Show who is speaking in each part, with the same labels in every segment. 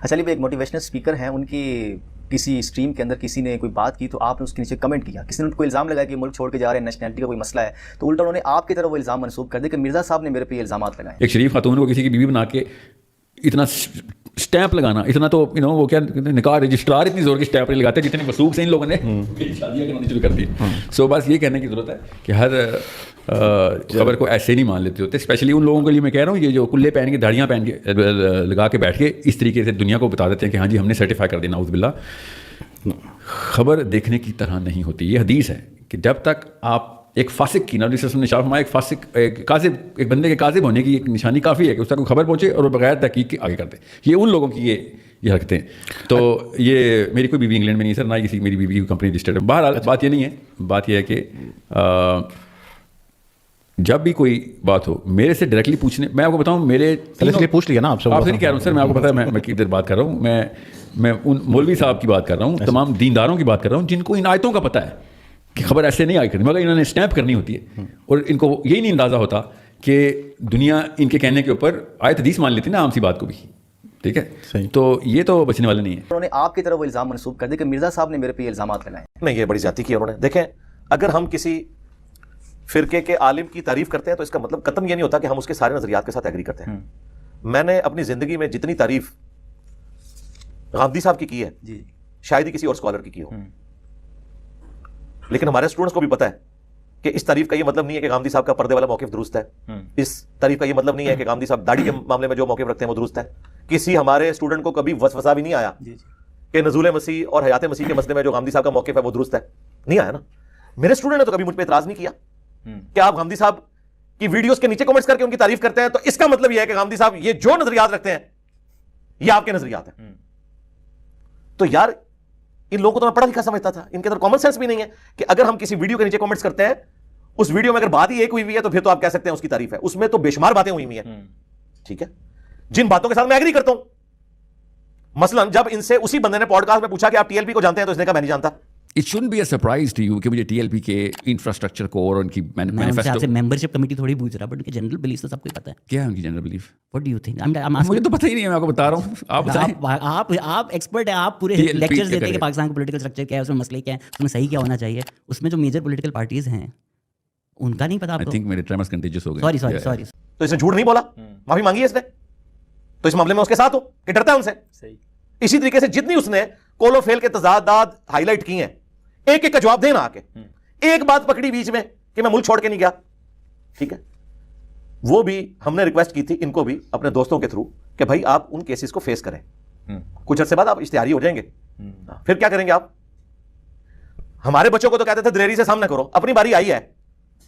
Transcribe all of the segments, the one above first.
Speaker 1: اچھا علی بھائی، ایک موٹیویشنل اسپیکر ہیں، ان کی کسی اسٹریم کے اندر کسی نے کوئی بات کی تو آپ نے اس کے نیچے کمنٹ کیا، کسی نے ان کو الزام لگایا کہ ملک چھوڑ کے جا رہے ہیں، نیشنلٹی کا کوئی مسئلہ ہے، تو الٹا انہوں نے آپ کی طرف وہ الزام منسوخ کر دیا کہ مرزا صاحب نے میرے پہ یہ الزامات لگائے.
Speaker 2: ایک شریف خاتون کو کسی کی بیوی بنا کے اتنا اسٹیمپ لگانا، اتنا تو وہ کیا نکاح رجسٹرار اتنی زور کی اسٹیمپ نہیں لگاتے جتنی وثوق سے ان لوگوں نے شادیاں کرانی شروع کر دی. سو بس یہ کہنے کی ضرورت ہے کہ ہر خبر کو ایسے نہیں مان لیتے ہوتے، اسپیشلی ان لوگوں کے لیے میں کہہ رہا ہوں یہ جو کلے پہن کے داڑیاں پہن کے لگا کے بیٹھ کے اس طریقے سے دنیا کو بتا دیتے ہیں کہ ہاں جی ہم نے سرٹیفائی کر دینا، اعوذ باللہ. خبر دیکھنے کی طرح نہیں ہوتی. یہ حدیث ہے کہ جب تک آپ ایک فاسق کی نبی صلی اللہ علیہ وسلم نے شاف فرمایا، ایک فاسق ایک کاذب، ایک بندے کے کاذب ہونے کی ایک نشانی کافی ہے کہ اس تک کوئی خبر پہنچے اور وہ بغیر تحقیق کے آگے کرتے. یہ ان لوگوں کی یہ حرکتیں. تو یہ میری کوئی بیوی انگلینڈ میں نہیں سر، نہ کسی میری بیوی کی کمپنی رجسٹرڈ ہے. بہرحال بات یہ نہیں ہے، بات یہ ہے کہ جب بھی کوئی بات ہو میرے سے ڈائریکٹلی پوچھنے. میں آپ کو بتاؤں میرے
Speaker 3: پوچھ لیا نا آپ سے
Speaker 2: نہیں کہہ رہا ہوں سر، میں آپ کو پتا ہے میں کدھر بات کر رہا ہوں. میں ان مولوی صاحب کی بات کر رہا ہوں، تمام دینداروں کی بات کر رہا ہوں جن کو ان آیتوں کا پتہ ہے کہ خبر ایسے نہیں آئی کرنی، مگر انہوں نے اسٹیمپ کرنی ہوتی ہے اور ان کو یہی نہیں اندازہ ہوتا کہ دنیا ان کے کہنے کے اوپر آیت حدیث مان لیتی نا عام سی بات کو بھی. ٹھیک ہے، تو یہ تو بچنے والے نہیں ہیں.
Speaker 1: انہوں نے آپ کی طرف وہ الزام منسوخ کر دیا کہ مرزا صاحب نے میرے پہ یہ الزامات لگائے.
Speaker 4: نہیں، یہ بڑی زیادتی کی انہوں نے. دیکھیں، اگر ہم کسی فرقے کے عالم کی تعریف کرتے ہیں تو اس کا مطلب قطعاً یہ نہیں ہوتا کہ ہم اس کے سارے نظریات کے ساتھ ایگری کرتے ہیں. میں نے اپنی زندگی میں جتنی تعریف غامدی صاحب کی ہے شاید ہی کسی اور اسکالر کی ہو، لیکن ہمارے اسٹوڈنٹس کو بھی پتا ہے کہ اس تعریف کا یہ مطلب نہیں ہے کہ غامدی صاحب کا پردے والا موقف درست ہے. اس تعریف کا یہ مطلب نہیں ہے کہ غامدی صاحب داڑھی کے معاملے میں جو موقف رکھتے ہیں وہ درست ہے. کسی ہمارے اسٹوڈنٹ کو کبھی وسوسہ بھی نہیں آیا کہ نزول مسیح اور حیات مسیح کے مسئلے میں جو غامدی صاحب کا موقف ہے وہ درست ہے. نہیں آیا نا. میرے اسٹوڈنٹ نے تو کبھی مجھ پہ اعتراض نہیں کیا کہ آپ غامدی صاحب کی ویڈیوز کے نیچے کمنٹس کر کے ان کی تعریف کرتے ہیں تو اس کا مطلب یہ ہے کہ غامدی صاحب یہ جو نظریات رکھتے ہیں یہ آپ کے نظریات ہیں. تو یار ان لوگوں کو تو میں پڑھا لکھا سمجھتا تھا، ان کے اندر کامن سینس بھی نہیں ہے کہ اگر ہم کسی ویڈیو کے نیچے کمنٹس کرتے ہیں اس ویڈیو میں اگر بات ہی ایک ہوئی ہے تو پھر تو آپ کہہ سکتے ہیں اس کی تعریف ہے. اس میں تو بے شمار باتیں ہوئی ہیں. ٹھیک ہے، جن باتوں کے ساتھ میں ایگری کرتا ہوں. مثلا جب ان سے اسی بندے نے پوڈ کاسٹ میں پوچھا کہ آپ ٹی ایل پی کو جانتے ہیں تو اس نے کہا میں نہیں جانتا.
Speaker 2: It shouldn't be a surprise to you کہ مجھے ٹی ایل پی کے انفراسٹرکچر کو اور ان کی مینیفیسٹو
Speaker 5: ممبرشپ کمیٹی تھوڑی پوچھ رہا، بٹ ان کے جنرل بلیف تو سب کو پتہ ہے.
Speaker 2: کیا ہے ان کی general belief?
Speaker 5: What do you think?
Speaker 2: مجھے تو پتہ ہی نہیں ہے، میں آپ کو بتا رہا ہوں. آپ بتائیں.
Speaker 5: آپ ایکسپرٹ ہیں، آپ پورے لیکچرز دیتے ہیں کہ پاکستان کا پولیٹیکل اسٹرکچر کیا ہے، اس میں مسئلے کیا ہیں، اس میں صحیح کیا ہونا چاہیے. اس میں جو میجر پولیٹیکل پارٹیز ہیں ان کا نہیں پتا آپ کو.
Speaker 2: I think میرے ٹریمرز کنٹیجس ہو گئے.
Speaker 5: سوری.
Speaker 4: تو اس نے جھوٹ نہیں بولا، معافی مانگی ہے اس نے، تو اس معاملے میں اس کے ساتھ ہو کہ ڈرتا ہے ان سے.
Speaker 1: صحیح.
Speaker 4: اسی طریقے سے جتنی اس نے کول و فیل کے تضادات ہائی لائٹ کی ہیں، ایک ایک کا جواب دینا. آ کے ایک بات پکڑی بیچ میں کہ میں ملک چھوڑ کے نہیں گیا. ٹھیک ہے، وہ بھی ہم نے ریکویسٹ کی تھی ان کو بھی اپنے دوستوں کے تھرو کہ بھائی آپ ان کیسز کو فیس کریں. کچھ عرصے بعد آپ اشتہاری ہو جائیں گے، پھر کیا کریں گے آپ؟ ہمارے بچوں کو تو کہتے تھے دلیری سے سامنا کرو، اپنی باری آئی ہے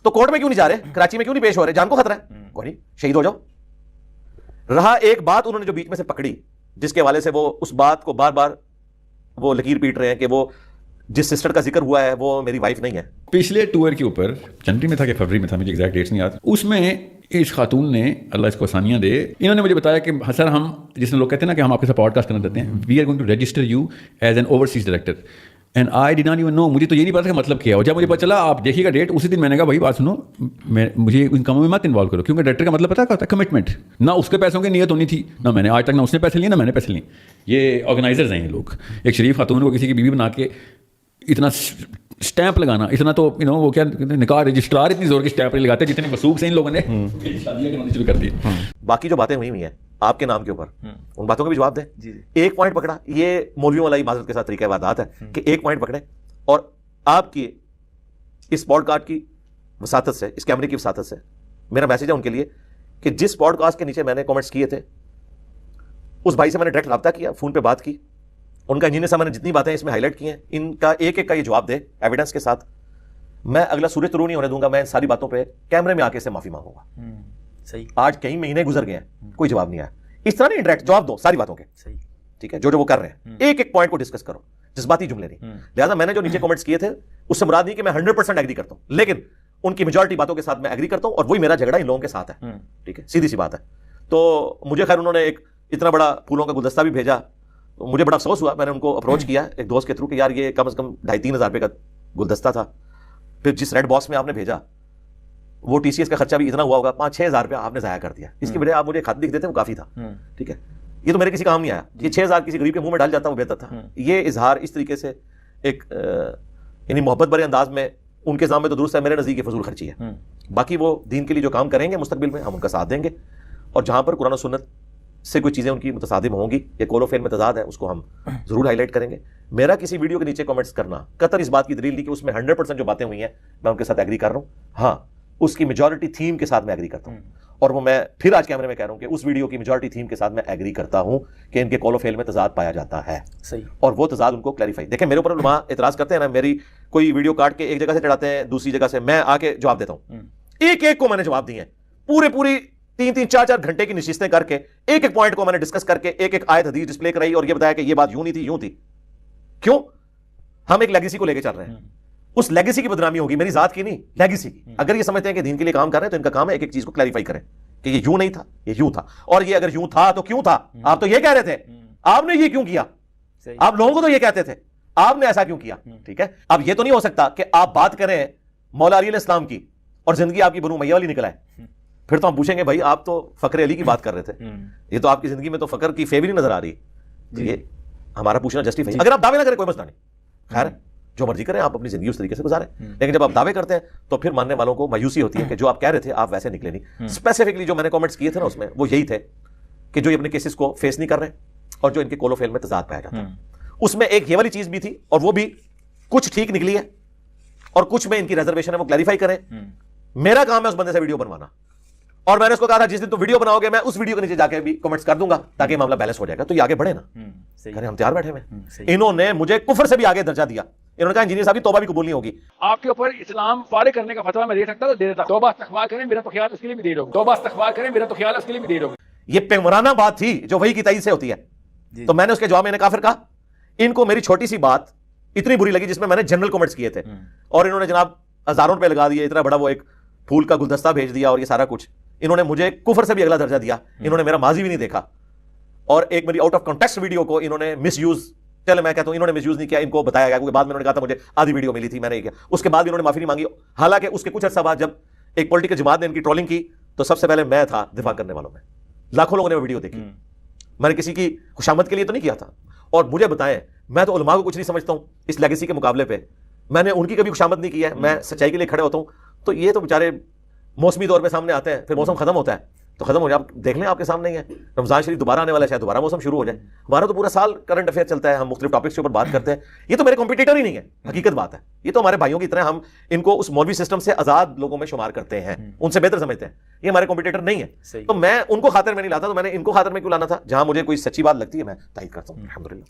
Speaker 4: تو کورٹ میں کیوں نہیں جا رہے، کراچی میں کیوں نہیں پیش ہو رہے، جان کو خطرہ ہے، کوئی نہیں شہید ہو جاؤ. رہا ایک بات انہوں نے جو بیچ میں سے پکڑی جس کے حوالے سے وہ اس بات کو بار بار وہ لکیر پیٹ رہے ہیں کہ وہ جس سسٹر کا ذکر ہوا ہے وہ میری وائف نہیں ہے.
Speaker 2: پچھلے ٹور کے اوپر جنوری میں تھا کہ فروری میں تھا، مجھے ایگزیکٹ ڈیٹس نہیں یاد. اس میں اس خاتون نے، اللہ اس کو آسانیاں دے، انہوں نے مجھے بتایا کہ سر ہم جس میں لوگ کہتے ہیں نا کہ ہم آپ کے ساتھ پوڈ کاسٹ کرنا چاہتے ہیں، we are going to register you as an overseas director. And I ڈid not even know، مجھے تو یہ نہیں پتا کہ مطلب کیا ہو. جب مجھے پتا چلا آپ دیکھیے گا ڈیٹ، اسی دن میں نے کہا بھائی بات سنو، مجھے ان کاموں میں مت انوالو کرو، کیونکہ ڈائریکٹر کا مطلب پتا کیا ہوتا ہے؟ کمٹمنٹ. نہ اس کے پیسوں کی نیت ہونی تھی، نہ میں نے آج تک نہ اس نے پیسے لیے نہ میں نے پیسے لیے. یہ آرگنائزرز ہیں یہ لوگ. ایک شریف خاتون کو کسی کی بیوی بنا کے اتنا اسٹیمپ لگانا، اتنا تو وہ کیا نکاح رجسٹرار اتنی زور کی اسٹیمپ نہیں لگاتے جتنی وثوق سے ان لوگوں نے شادیاں کرانی شروع کر دی.
Speaker 4: باقی جو باتیں ہوئی ہیں آپ کے نام کے اوپر، ان باتوں کا بھی جواب دیں. ایک پوائنٹ پکڑا، یہ مولویوں والا معذرت کے ساتھ طریقہ وعدات ہے کہ ایک پوائنٹ پکڑے اور آپ کی اس پوڈ کاسٹ کی وساطت سے، اس کیمرے کی وساطت سے میرا میسج ہے ان کے لیے کہ جس پوڈ کاسٹ کے نیچے میں نے کامنٹس کیے تھے اس بھائی سے میں نے ڈائریکٹ رابطہ کیا، فون پہ بات کی. ان کا انجینئر صاحب میں نے جتنی باتیں اس میں ہائی لائٹ کی ہیں ان کا ایک ایک کا یہ جواب دے ایویڈنس کے ساتھ. میں اگلا سورج طلوع نہیں ہونے دوں گا، میں ان ساری باتوں پہ کیمرے میں آ کے سے معافی مانگوں گا.
Speaker 1: صحیح.
Speaker 4: آج کئی مہینے گزر گئے ہیں، کوئی جواب نہیں آیا. اس طرح نہیں، انڈائریکٹ جواب دو ساری باتوں کے.
Speaker 1: صحیح.
Speaker 4: ٹھیک ہے، جو وہ کر رہے ہیں ایک ایک پوائنٹ کو ڈسکس کرو، جذباتی جملے نہیں. لہٰذا میں نے جو نیچے کمنٹس کیے تھے اس سے مراد نہیں کہ میں 100% ایگری کرتا ہوں، لیکن ان کی میجورٹی باتوں کے ساتھ میں ایگری کرتا ہوں اور وہی میرا جھگڑا ان لوگوں کے ساتھ ہے. ٹھیک ہے، سیدھی سی بات ہے. تو مجھے خیر انہوں نے ایک اتنا بڑا پھولوں کا گلدستہ بھی بھیجا، مجھے بڑا افسوس ہوا. میں نے ان کو اپروچ کیا ایک دوست کے تھرو کہ یار یہ کم از کم 2,500-3,000 روپے کا گلدستہ تھا. پھر جس ریڈ باکس میں آپ نے بھیجا وہ ٹی سی ایس کا خرچہ بھی اتنا ہوا ہوگا، 5-6 ہزار روپیہ آپ نے ضائع کر دیا. اس کی بجائے آپ مجھے خط لکھ دیتے وہ کافی تھا. ٹھیک ہے، یہ تو میرے کسی کام نہیں آیا. یہ 6,000 کسی غریب کے منہ میں ڈال جاتا وہ بہتر تھا. یہ اظہار اس طریقے سے ایک یعنی محبت بھرے انداز میں ان کے سامنے تو درست ہے, میرے نزدیک یہ فضول خرچی ہے. باقی وہ دین کے لیے جو کام کریں گے مستقبل میں ہم ان کا ساتھ دیں گے, اور جہاں پر قرآن و سنت سے کوئی چیزیں ان کی متصادم ہوں گی یا قول و فعل میں تضاد ہے اس کو ہم ضرور ہائی لائٹ کریں گے. میرا کسی ویڈیو کے نیچے کمنٹس کرنا قطر اس بات کی دلیل نہیں کہ اس میں 100% جو باتیں ہوئی ہیں میں ان کے ساتھ ایگری کر رہا ہوں. ہاں اس کی میجورٹی تھیم کے ساتھ میں ایگری کرتا ہوں, اور وہ میں پھر آج کیمرے میں کہہ رہا ہوں کہ اس ویڈیو کی میجورٹی تھیم کے ساتھ میں ایگری کرتا ہوں کہ ان کے قول و فعل میں تضاد پایا جاتا ہے.
Speaker 1: صحیح.
Speaker 4: اور وہ تضاد ان کو کلیریفائی. دیکھیں میرے اوپر علماء اعتراض کرتے ہیں نا, میری کوئی ویڈیو کاٹ کے ایک جگہ سے چڑھاتے ہیں دوسری جگہ سے, میں آ کے جواب دیتا ہوں. ایک ایک کو میں نے جواب دیے ہیں, پوری 3-3 4-4 گھنٹے کی نشستیں کر کے ایک ایک پوائنٹ کو میں نے ڈسکس کر کے ایک ایک آیت حدیث ڈسپلے کرائی اور یہ بتایا کہ یہ بات یوں نہیں تھی, یوں تھی. کیوں؟ ہم ایک لیگیسی کو لے کے چل رہے ہیں. اس لیگیسی کی بدنامی ہوگی, میری ذات کی نہیں, لیگیسی کی. اگر یہ سمجھتے ہیں کہ دین کے لیے کام کر رہے ہیں تو ان کا کام ہے ایک ایک چیز کو کلیریفائی کریں کہ یہ یوں نہیں تھا, یہ یوں تھا, اور یہ اگر یوں تھا تو کیوں تھا. آپ تو یہ کہہ رہے تھے, آپ نے یہ کیوں کیا, آپ لوگوں کو تو یہ کہتے تھے, آپ نے ایسا کیوں کیا. ٹھیک ہے, اب یہ تو نہیں ہو سکتا کہ آپ بات کریں مولا علی علیہ السلام کی اور زندگی آپ کی بنو امیہ والی نکل آئے. پھر تو ہم پوچھیں گے بھائی آپ تو فقر علی کی بات کر رہے تھے, یہ تو آپ کی زندگی میں تو فقر کی فیور نہیں نظر آ رہی. یہ ہمارا پوچھنا جسٹیفائی. اگر آپ دعوے نہ کریں کوئی مسئلہ نہیں, خیر جو مرضی کریں, آپ اپنی زندگی اس طریقے سے گزاریں. لیکن جب آپ دعوے کرتے ہیں تو پھر ماننے والوں کو مایوسی ہوتی ہے کہ جو آپ کہہ رہے تھے آپ ویسے نکلے نہیں. اسپیسیفکلی جو میں نے کامنٹس کیے تھے نا اس میں وہ یہی تھے کہ جو یہ اپنے کیسز کو فیس نہیں کر رہے اور جو ان کے قول و فعل میں تضاد پایا جاتا ہے. اس میں ایک یہ والی چیز بھی تھی اور وہ بھی کچھ ٹھیک نکلی ہے اور کچھ میں ان کی ریزرویشن ہے وہ کلیریفائی کریں. میرا کام ہے اس بندے سے ویڈیو بنوانا, اور میں نے اس کو کہا تھا جس دن تم ویڈیو بناؤ گے میں اس ویڈیو کے نیچے جا کے بھی کمنٹس کر دوں گا تاکہ معاملہ بیلنس ہو جائے گا. تو یہ آگے بڑھے نا, ہم تیار بیٹھے ہوئے. انہوں نے مجھے کفر سے بھی آگے درجہ دیا. انہوں نے کہا انجینئر صاحب کی توبہ بھی قبول نہیں ہوگی.
Speaker 2: آپ کے اوپر اسلام فارغ کرنے کا فتویٰ میں دے سکتا تو دے دیتا. توبہ استغفار کریں, میرا تو خیال اس کے لیے بھی دے دو. توبہ استغفار کریں, میرا تو خیال اس کے لیے بھی دے دو.
Speaker 4: یہ پیغمبرانہ بات تھی جو وحی کی تائید سے ہوتی ہے. تو میں نے اس کے جواب میں کافر کہا. ان کو میری چھوٹی سی بات اتنی بری لگی جس میں نے جنرل کمنٹس کیے تھے, اور انہوں نے جناب ہزاروں روپے لگا دیے, اتنا بڑا وہ ایک پھول کا گلدستہ بھیج دیا اور یہ سارا کچھ. انہوں نے مجھے کفر سے بھی اگلا درجہ دیا. انہوں نے میرا ماضی بھی نہیں دیکھا, اور ایک میری آؤٹ آف کانٹیکسٹ ویڈیو کو انہوں نے مس یوز, چلے میں کہتا ہوں انہوں نے مس یوز نہیں کیا, ان کو بتایا گیا کیونکہ بعد میں انہوں نے کہا تھا مجھے آدھی ویڈیو ملی تھی میں نے یہ کیا. اس کے بعد بھی انہوں نے معافی نہیں مانگی. حالانکہ اس کے کچھ عرصہ بعد جب ایک پولیٹیکل جماعت نے ان کی ٹرولنگ کی تو سب سے پہلے میں تھا دفاع کرنے والوں میں. لاکھوں لوگوں نے وہ ویڈیو دیکھی. میں نے کسی کی خوشامد کے لیے تو نہیں کیا تھا. اور مجھے بتائیں, میں تو علماء کو کچھ نہیں سمجھتا ہوں اس لیگیسی کے مقابلے پہ. میں نے ان کی کبھی خوشامد نہیں کی ہے, میں سچائی کے لیے کھڑے ہوتا ہوں. تو یہ تو بیچارے موسمی طور پہ سامنے آتے ہیں, پھر موسم ختم ہوتا ہے تو ختم ہو جائے. آپ دیکھ لیں آپ کے سامنے ہی ہے, رمضان شریف دوبارہ آنے والا ہے, شاید دوبارہ موسم شروع ہو جائے. ہمارا تو پورا سال کرنٹ افیئر چلتا ہے, ہم مختلف ٹاپکس کے اوپر بات کرتے ہیں. یہ تو میرے کمپیٹیٹر ہی نہیں ہے, حقیقت بات ہے. یہ تو ہمارے بھائیوں کی طرح ہم ان کو اس مولوی سسٹم سے آزاد لوگوں میں شمار کرتے ہیں, ان سے بہتر سمجھتے ہیں. یہ ہمارے کمپیٹیٹر نہیں ہے. تو میں ان کو خاطر میں نہیں لاتا, تو میں نے ان کو خاطر میں کیوں لانا تھا؟ جہاں مجھے کوئی سچی بات لگتی ہے میں تائید کرتا ہوں. الحمدللہ.